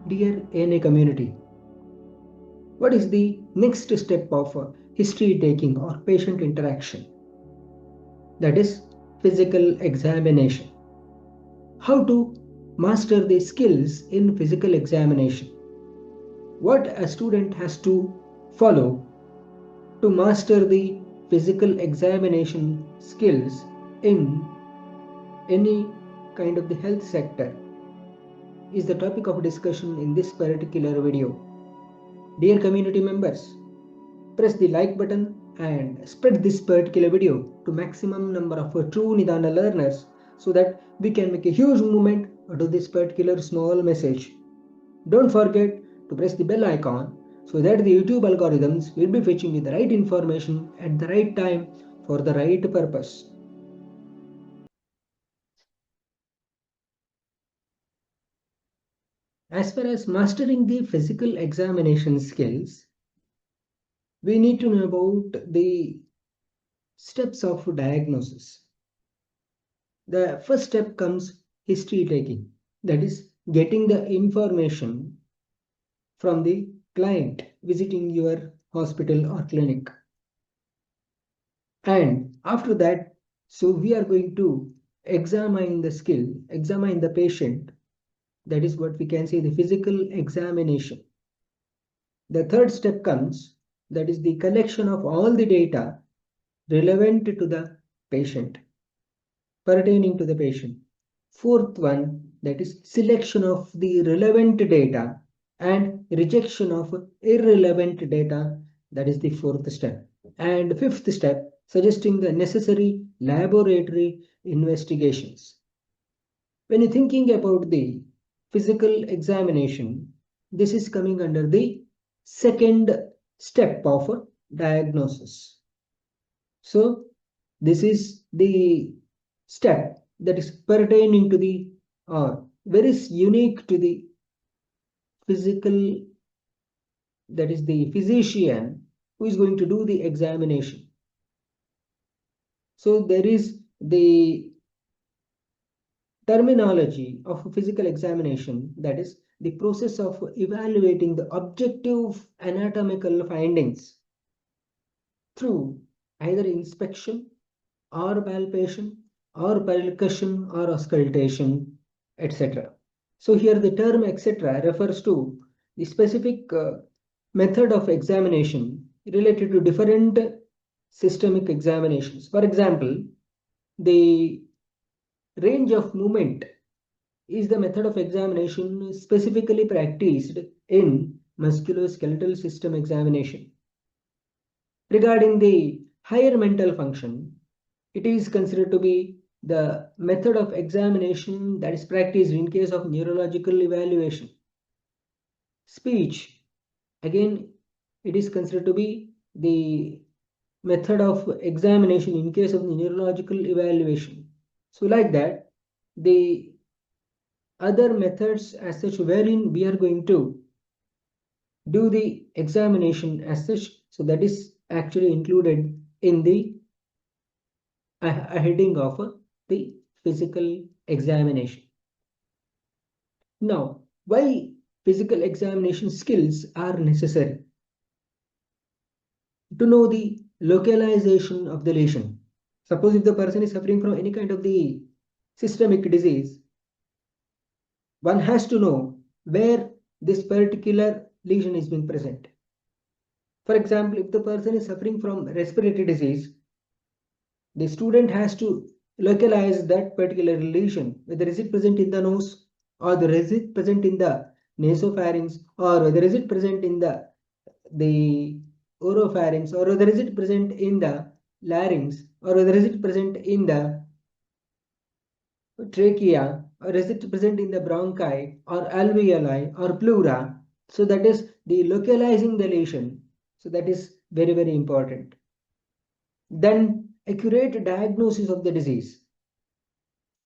Dear ANA community, what is the next step of history taking or patient interaction? That is physical examination. How to master the skills in physical examination? What a student has to follow to master the physical examination skills in any kind of the health sector is the topic of discussion in this particular video. Dear community members, press the like button and spread this particular video to maximum number of true Nidana learners so that we can make a huge movement to this particular small message. Don't forget to press the bell icon so that the YouTube algorithms will be fetching you the right information at the right time for the right purpose. As far as mastering the physical examination skills, we need to know about the steps of diagnosis. The first step comes history taking, that is getting the information from the client visiting your hospital or clinic. And after that, so we are going to examine the patient. That is what we can say the physical examination. The third step comes, that is the collection of all the data relevant to the patient, pertaining to the patient. Fourth one, that is selection of the relevant data and rejection of irrelevant data. That is the fourth step. And fifth step, suggesting the necessary laboratory investigations. When you're thinking about the physical examination, this is coming under the second step of diagnosis. So this is the step that is pertaining to the very unique to the physical, that is the physician who is going to do the examination. So there is the terminology of physical examination, that is the process of evaluating the objective anatomical findings through either inspection or palpation or percussion or auscultation, etc. So here the term etc. refers to the specific method of examination related to different systemic examinations. For example, the range of movement is the method of examination specifically practiced in musculoskeletal system examination. Regarding the higher mental function, it is considered to be the method of examination that is practiced in case of neurological evaluation. Speech, again, it is considered to be the method of examination in case of the neurological evaluation. So like that, the other methods as such wherein we are going to do the examination as such, so that is actually included in the a heading of the physical examination. Now, why physical examination skills are necessary? To know the localization of the lesion. Suppose if the person is suffering from any kind of the systemic disease, one has to know where this particular lesion is being present. For example, if the person is suffering from respiratory disease, the student has to localize that particular lesion, whether is it present in the nose, or whether is it present in the nasopharynx, or whether is it present in the oropharynx, or whether is it present in the larynx, or whether is it present in the trachea, or is it present in the bronchi, or alveoli, or pleura. So that is the localizing the lesion. So that is very, very important. Then accurate diagnosis of the disease.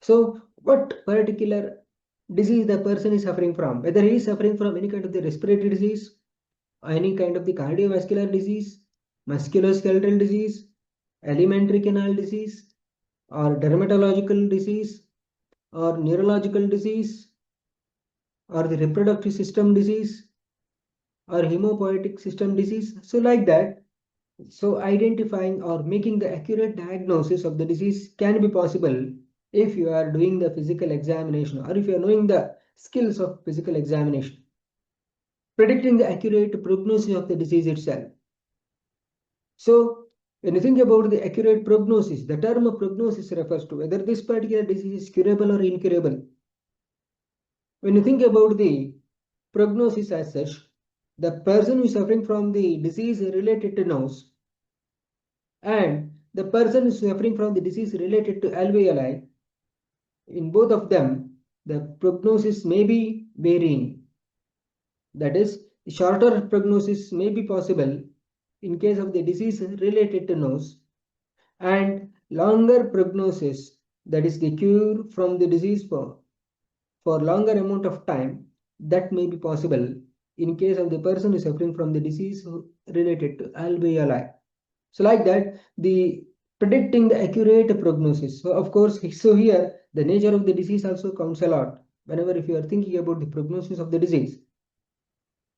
So what particular disease the person is suffering from, whether he is suffering from any kind of the respiratory disease, or any kind of the cardiovascular disease, musculoskeletal disease, alimentary canal disease, or dermatological disease, or neurological disease, or the reproductive system disease or hemopoietic system disease. So like that, so identifying or making the accurate diagnosis of the disease can be possible if you are doing the physical examination or if you are knowing the skills of physical examination. Predicting the accurate prognosis of the disease itself. So when you think about the accurate prognosis, the term of prognosis refers to whether this particular disease is curable or incurable. When you think about the prognosis as such, the person who is suffering from the disease related to nose and the person who is suffering from the disease related to alveoli, in both of them, the prognosis may be varying. That is, shorter prognosis may be possible in case of the disease related to nose, and longer prognosis, that is the cure from the disease for longer amount of time, that may be possible in case of the person who is suffering from the disease related to alveoli. So like that, the predicting the accurate prognosis. So of course, so here the nature of the disease also counts a lot whenever if you are thinking about the prognosis of the disease.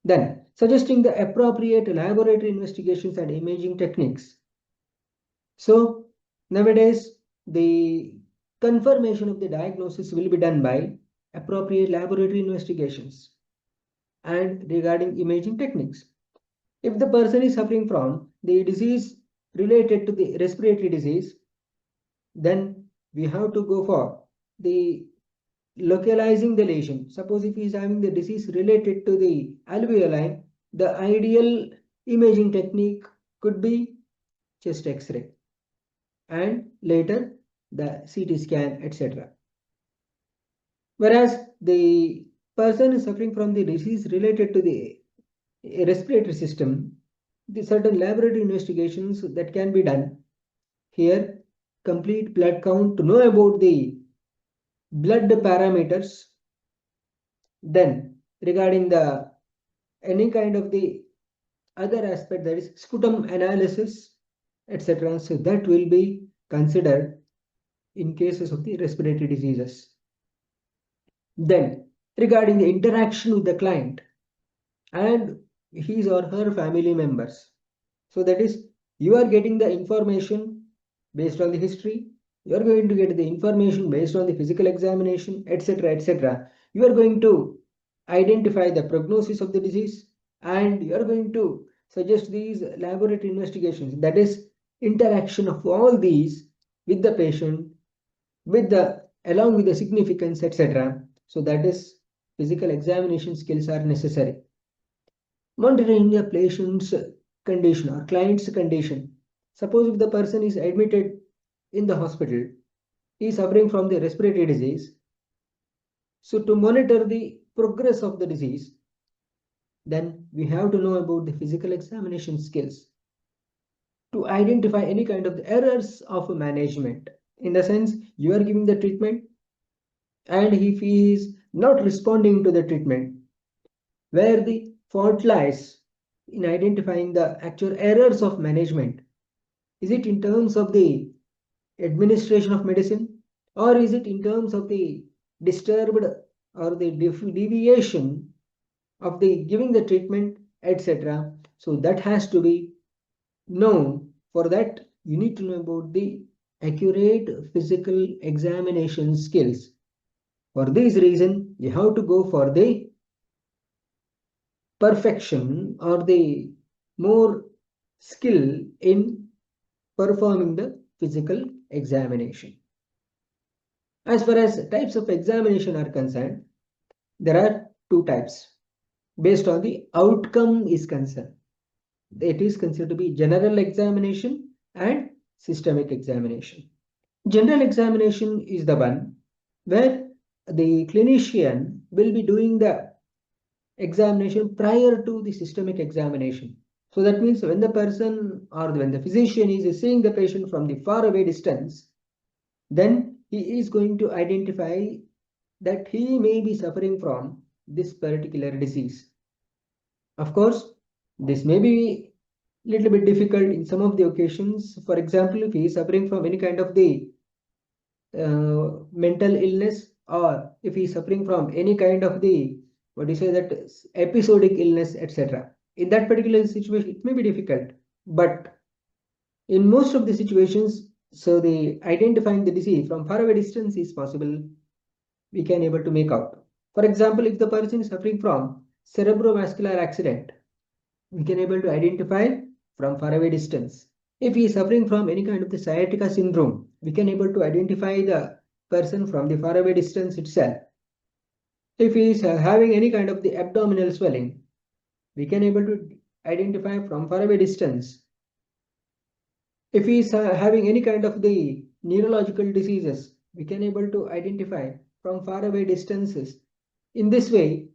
Then suggesting the appropriate laboratory investigations and imaging techniques. So nowadays, the confirmation of the diagnosis will be done by appropriate laboratory investigations and regarding imaging techniques. If the person is suffering from the disease related to the respiratory disease, then we have to go for the localizing the lesion. Suppose if he is having the disease related to the alveoli, the ideal imaging technique could be chest X-ray and later the CT scan, etc. Whereas the person is suffering from the disease related to the respiratory system, the certain laboratory investigations that can be done. Here, complete blood count to know about the blood parameters. Then regarding the any kind of the other aspect, that is sputum analysis, etc. So that will be considered in cases of the respiratory diseases. Then regarding the interaction with the client and his or her family members. So that is, you are getting the information based on the history, you are going to get the information based on the physical examination, etc., etc. You are going to identify the prognosis of the disease and you are going to suggest these laboratory investigations. That is, interaction of all these with the patient, with the along with the significance, etc. So that is, physical examination skills are necessary. Monitoring the patient's condition or client's condition. Suppose if the person is admitted in the hospital, he is suffering from the respiratory disease. So to monitor the progress of the disease, then we have to know about the physical examination skills to identify any kind of the errors of management. In the sense, you are giving the treatment and if he is not responding to the treatment, where the fault lies in identifying the actual errors of management. Is it in terms of the administration of medicine, or is it in terms of the disturbed or the deviation of the giving the treatment, etc. So that has to be known. For that, you need to know about the accurate physical examination skills. For this reason, you have to go for the perfection or the more skill in performing the physical examination. As far as types of examination are concerned, there are two types based on the outcome is concerned. It is considered to be general examination and systemic examination. General examination is the one where the clinician will be doing the examination prior to the systemic examination. So that means when the person or when the physician is seeing the patient from the far away distance, then he is going to identify that he may be suffering from this particular disease. Of course, this may be little bit difficult in some of the occasions. For example, if he is suffering from any kind of the mental illness, or if he is suffering from any kind of the what do you say, that episodic illness, etc. In that particular situation, it may be difficult, but in most of the situations, so the identifying the disease from far away distance is possible. We can able to make out. For example, if the person is suffering from cerebrovascular accident, we can able to identify from far away distance. If he is suffering from any kind of the sciatica syndrome, we can able to identify the person from the far away distance itself. If he is having any kind of the abdominal swelling, we can able to identify from far away distance. If he is having any kind of the neurological diseases, we can able to identify from far away distances. In this way,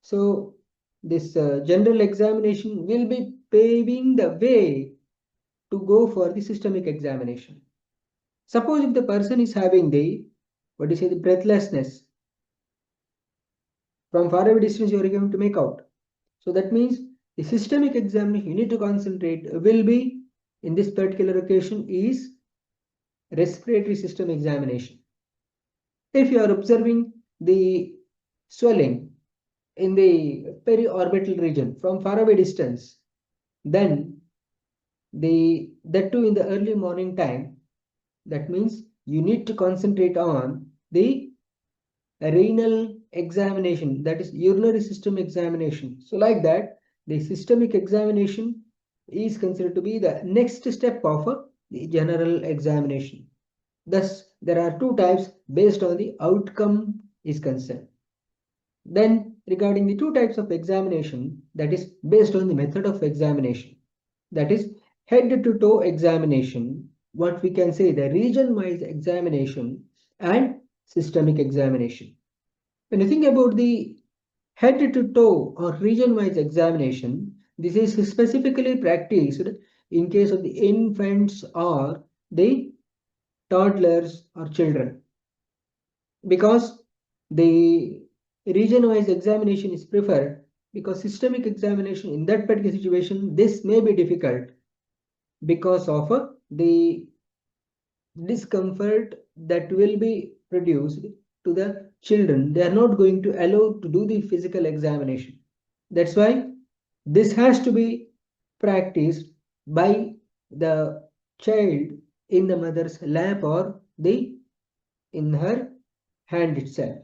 so this general examination will be paving the way to go for the systemic examination. Suppose if the person is having the, what do you say, the breathlessness, from far away distance you are going to make out. So that means the systemic examination you need to concentrate will be, in this particular occasion, is respiratory system examination. If you are observing the swelling in the periorbital region from far away distance, then that too in the early morning time, that means you need to concentrate on the renal examination, that is urinary system examination. So like that, the systemic examination is considered to be the next step of the general examination. Thus, there are two types based on the outcome is concerned. Then, regarding the two types of examination, that is based on the method of examination, that is head to toe examination, what we can say the region-wise examination and systemic examination. When you think about the head to toe or region-wise examination, this is specifically practiced in case of the infants or the toddlers or children, because the region-wise examination is preferred, because systemic examination in that particular situation, this may be difficult because of the discomfort that will be produced to the children. They are not going to allow to do the physical examination. That's why this has to be practiced by the child in the mother's lap or the in her hand itself.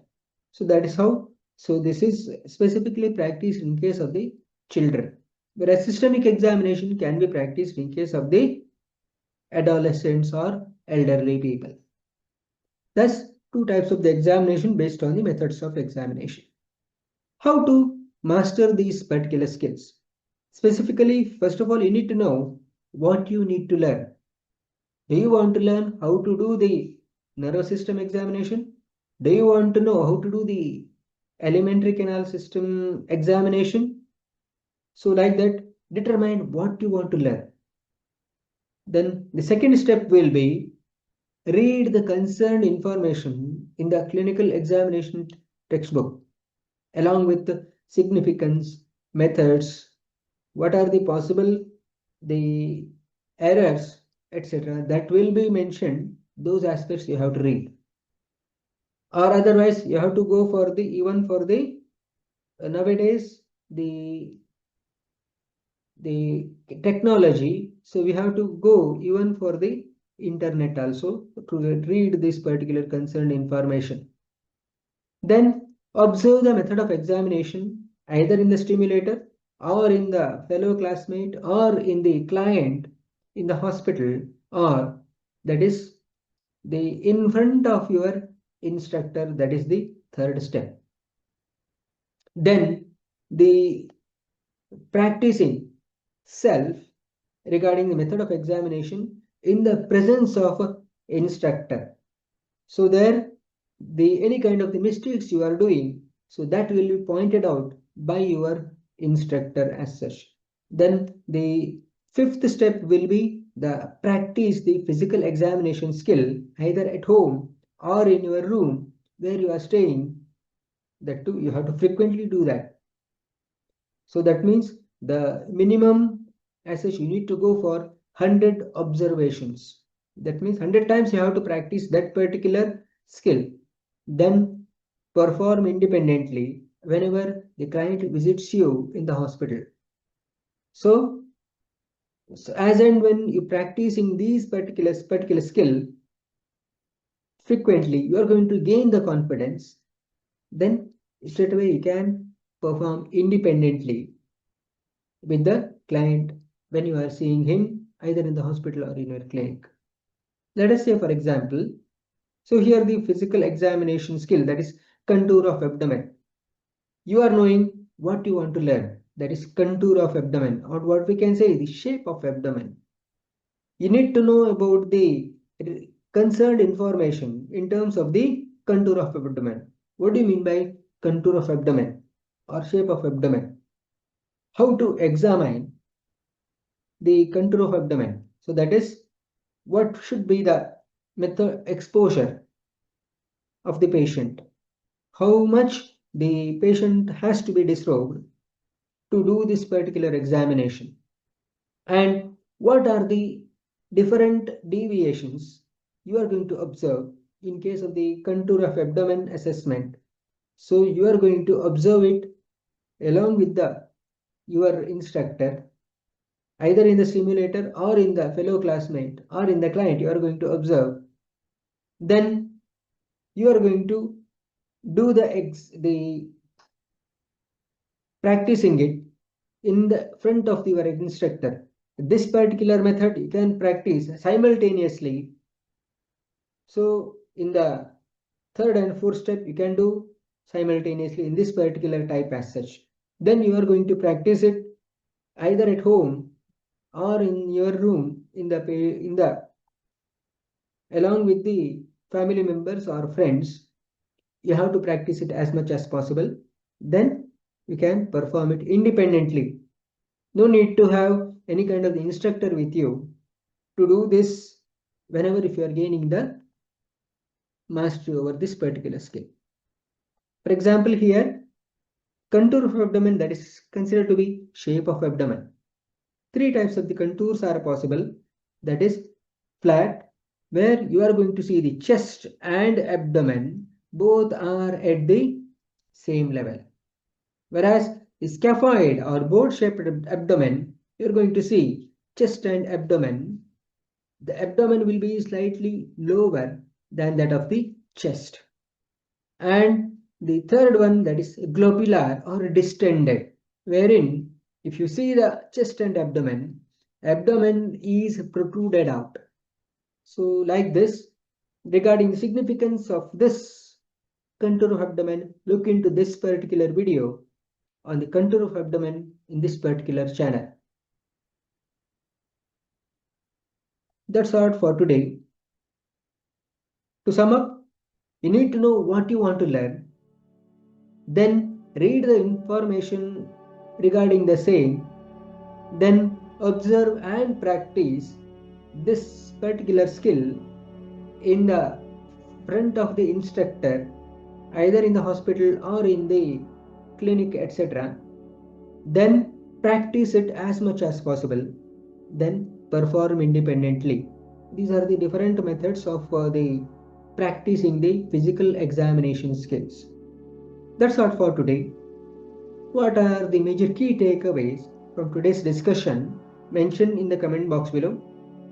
So that is how, so this is specifically practiced in case of the children, whereas systemic examination can be practiced in case of the adolescents or elderly people. Thus, two types of the examination based on the methods of examination. How to master these particular skills? Specifically, first of all, you need to know what you need to learn. Do you want to learn how to do the nervous system examination? Do you want to know how to do the alimentary canal system examination? So like that, determine what you want to learn. Then the second step will be read the concerned information in the clinical examination textbook, along with the significance, methods, what are the possible, the errors, etc. that will be mentioned. Those aspects you have to read. Or otherwise, you have to go for the, even for the nowadays, the technology. So we have to go even for the internet also to read this particular concerned information. Then observe the method of examination either in the stimulator or in the fellow classmate or in the client in the hospital, or that is the in front of your instructor. That is the third step. Then the practicing self regarding the method of examination in the presence of an instructor. So there, the any kind of the mistakes you are doing, so that will be pointed out by your instructor as such. Then the fifth step will be the practice the physical examination skill either at home or in your room where you are staying. That too, you have to frequently do that. So that means the minimum as such you need to go for 100 observations. That means 100 times you have to practice that particular skill. Then perform independently whenever the client visits you in the hospital. So as and when you practicing these particular skill frequently, you are going to gain the confidence. Then straight away you can perform independently with the client when you are seeing him either in the hospital or in your clinic. Let us say, for example, so here the physical examination skill, that is contour of abdomen. You are knowing what you want to learn, that is contour of abdomen, or what we can say the shape of abdomen. You need to know about the concerned information in terms of the contour of abdomen. What do you mean by contour of abdomen or shape of abdomen? How to examine the contour of abdomen? So that is what should be the method exposure of the patient. How much the patient has to be disrobed to do this particular examination, and what are the different deviations you are going to observe in case of the contour of abdomen assessment. So you are going to observe it along with your instructor, either in the simulator or in the fellow classmate or in the client. You are going to observe. Then you are going to do the practicing it in the front of your instructor. This particular method you can practice simultaneously. So in the third and fourth step you can do simultaneously in this particular type as such. Then you are going to practice it either at home or in your room in the along with the family members or friends. You have to practice it as much as possible. Then you can perform it independently. No need to have any kind of instructor with you to do this whenever if you are gaining the mastery over this particular skill. For example, here contour of abdomen, that is considered to be shape of abdomen. Three types of the contours are possible. That is flat, where you are going to see the chest and abdomen both are at the same level. Whereas the scaphoid or board-shaped abdomen, you are going to see chest and abdomen. The abdomen will be slightly lower than that of the chest. And the third one, that is globular or distended, wherein if you see the chest and abdomen is protruded out. So like this, regarding the significance of this contour of abdomen, look into this particular video on the contour of abdomen in this particular channel. That's all for today. To sum up, you need to know what you want to learn, then read the information regarding the same, then observe and practice this particular skill in the front of the instructor, either in the hospital or in the clinic, etc. Then practice it as much as possible, then perform independently. These are the different methods of the practicing the physical examination skills. That's all for today. What are the major key takeaways from today's discussion? Mention in the comment box below.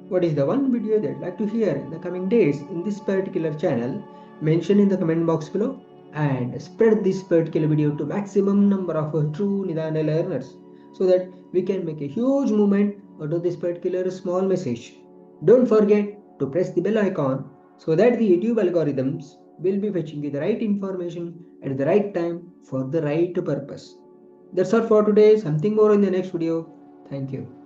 What is the one video that you'd like to hear in the coming days in this particular channel? Mention in the comment box below and spread this particular video to maximum number of true Nidana learners so that we can make a huge movement out of this particular small message. Don't forget to press the bell icon so that the YouTube algorithms will be fetching you the right information at the right time for the right purpose. That's all for today. Something more in the next video. Thank you.